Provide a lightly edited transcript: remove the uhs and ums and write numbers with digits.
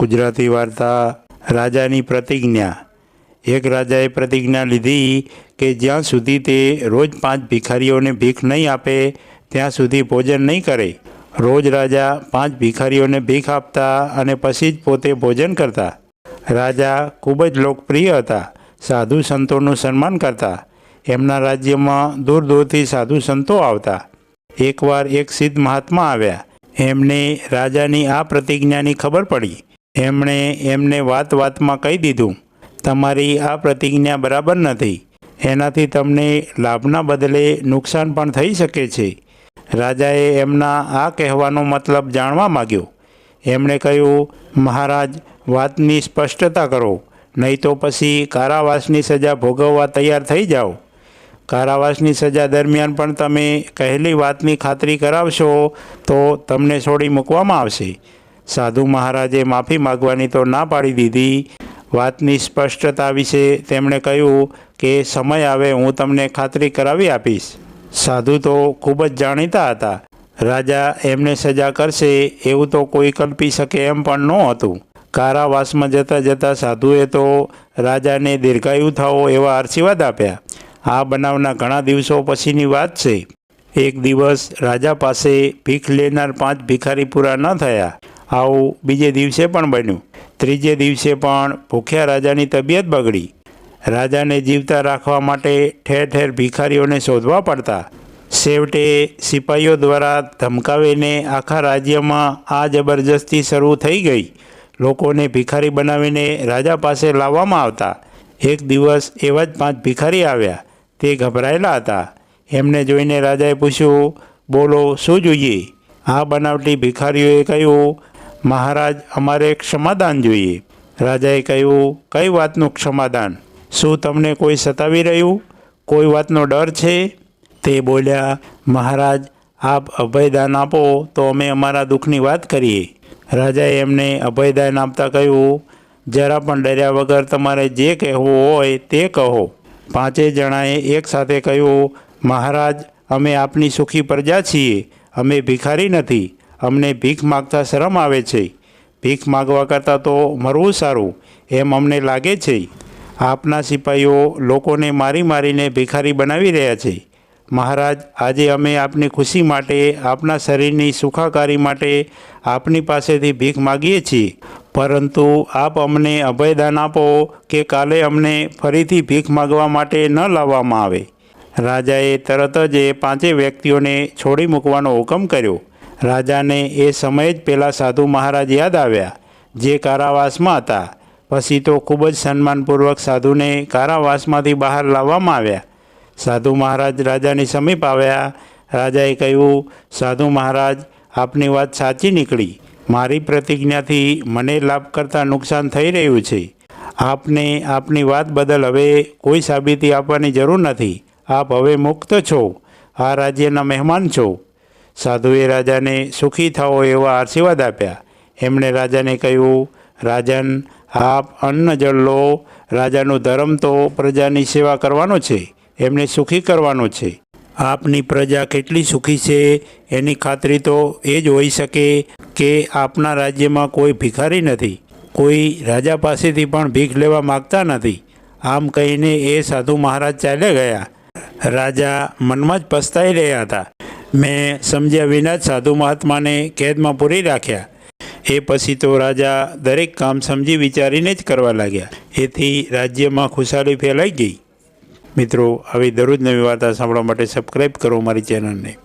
ગુજરાતી વાર્તા રાજાની પ્રતિજ્ઞા। એક રાજાએ પ્રતિજ્ઞા લીધી કે જ્યાં સુધી તે રોજ 5 ભિખારીઓને ભીખ નહીં આપે ત્યાં સુધી ભોજન નહીં કરે। રોજ રાજા 5 ભિખારીઓને ભીખ આપતા અને પછી જ પોતે ભોજન કરતા। રાજા ખૂબ જ લોકપ્રિય હતા, સાધુ સંતોનું સન્માન કરતા। એમના રાજ્યમાં દૂર દૂરથી સાધુ સંતો આવતા। એકવાર એક સિદ્ધ મહાત્મા આવ્યા। એમને રાજાની આ પ્રતિજ્ઞાની ખબર પડી। એમણે એમને વાત વાતમાં કહી દીધું, તમારી આ પ્રતિજ્ઞા બરાબર નથી, એનાથી તમને લાભના બદલે નુકસાન પણ થઈ શકે છે। રાજાએ એમના આ કહેવાનો મતલબ જાણવા માગ્યો। એમણે કહ્યું, મહારાજ, વાતની સ્પષ્ટતા કરો, નહીં તો પછી કારાવાસની સજા ભોગવવા તૈયાર થઈ જાઓ। કારાવાસની સજા દરમિયાન પણ તમે કહેલી વાતની ખાતરી કરાવશો તો તમને છોડી મૂકવામાં આવશે। સાધુ મહારાજે માફી માગવાની તો ના પાડી દીધી। વાતની સ્પષ્ટતા વિશે તેમણે કહ્યું કે સમય આવે હું તમને ખાતરી કરાવી આપીશ। સાધુ તો ખૂબ જ જાણીતા હતા। રાજા એમને સજા કરશે એવું તો કોઈ કલ્પી શકે એમ પણ નહોતું। કારાવાસમાં જતાં જતાં સાધુએ તો રાજાને દીર્ઘાયુ થાઓ એવા આશીર્વાદ આપ્યા। આ બનાવના ઘણા દિવસો પછીની વાત છે। એક દિવસ રાજા પાસે ભીખ લેનાર 5 ભિખારી પૂરા ન થયા। આવું બીજે દિવસે પણ બન્યું। ત્રીજે દિવસે પણ ભૂખ્યા રાજાની તબિયત બગડી। રાજાને જીવતા રાખવા માટે ઠેર ઠેર ભિખારીઓને શોધવા પડતા। છેવટે સિપાહીઓ દ્વારા ધમકાવીને આખા રાજ્યમાં આ જબરજસ્તી શરૂ થઈ ગઈ। લોકોને ભિખારી બનાવીને રાજા પાસે લાવવામાં આવતા। એક દિવસ એવા જ 5 ભિખારી આવ્યા। તે ગભરાયેલા હતા। એમને જોઈને રાજાએ પૂછ્યું, બોલો શું જોઈએ? આ બનાવટી ભિખારીઓએ કહ્યું, મહારાજ, અમારે ક્ષમાદાન જોઈએ। રાજાએ કહ્યું, કઈ વાતનું ક્ષમાદાન? શું તમને કોઈ સતાવી રહ્યું? કોઈ વાતનો ડર છે? તે બોલ્યા, મહારાજ, આપ અભયદાન આપો તો અમે અમારા દુઃખની વાત કરીએ। રાજાએ એમને અભયદાન આપતા કહ્યું, જરા પણ ડર્યા વગર તમારે જે કહેવું હોય તે કહો। 5 જણાએ એકસાથે કહ્યું, મહારાજ, અમે આપની સુખી પ્રજા છીએ, અમે ભિખારી નથી। અમને ભીખ માગતા શરમ આવે છે। ભીખ માગવા કરતાં તો મરવું સારું એમ અમને લાગે છે। આપના સિપાહીઓ લોકોને મારી મારીને ભિખારી બનાવી રહ્યા છે। મહારાજ, આજે અમે આપની ખુશી માટે, આપના શરીરની સુખાકારી માટે આપની પાસેથી ભીખ માગીએ છીએ, પરંતુ આપ અમને અભયદાન આપો કે કાલે અમને ફરીથી ભીખ માગવા માટે ન લાવવામાં આવે। રાજાએ તરત જ એ 5 વ્યક્તિઓને છોડી મૂકવાનો હુકમ કર્યો। રાજાને એ સમયે જ પેલા સાધુ મહારાજ યાદ આવ્યા જે કારાવાસમાં હતા। પછી તો ખૂબ જ સન્માનપૂર્વક સાધુને કારાવાસમાંથી બહાર લાવવામાં આવ્યા। સાધુ મહારાજ રાજાની સમીપ આવ્યા। રાજાએ કહ્યું, સાધુ મહારાજ, આપની વાત સાચી નીકળી। મારી પ્રતિજ્ઞાથી મને લાભ કરતાં નુકસાન થઈ રહ્યું છે। આપને આપની વાત બદલ હવે કોઈ સાબિતી આપવાની જરૂર નથી। આપ હવે મુક્ત છો, આ રાજ્યના મહેમાન છો। સાધુએ રાજાને સુખી થાઓ એવા આશીર્વાદ આપ્યા। એમણે રાજાને કહ્યું, રાજન, આપ અન્ન જળ લો। રાજાનો ધર્મ તો પ્રજાની સેવા કરવાનો છે, એમને સુખી કરવાનો છે। આપની પ્રજા કેટલી સુખી છે એની ખાતરી તો એ જ હોઈ શકે કે આપના રાજ્યમાં કોઈ ભિખારી નથી, કોઈ રાજા પાસેથી પણ ભીખ લેવા માગતા નથી। આમ કહીને એ સાધુ મહારાજ ચાલ્યા ગયા। રાજા મનમાં જ પસ્તાઈ રહ્યા હતા। મેં સમજ્યા વિના જ સાધુ મહાત્માને કેદમાં પૂરી રાખ્યા। એ પછી તો રાજા દરેક કામ સમજી વિચારીને જ કરવા લાગ્યા। એથી રાજ્યમાં ખુશાલી ફેલાઈ ગઈ। મિત્રો, આવી દરરોજ નવી વાર્તા સાંભળવા માટે સબસ્ક્રાઈબ કરો મારી ચેનલને।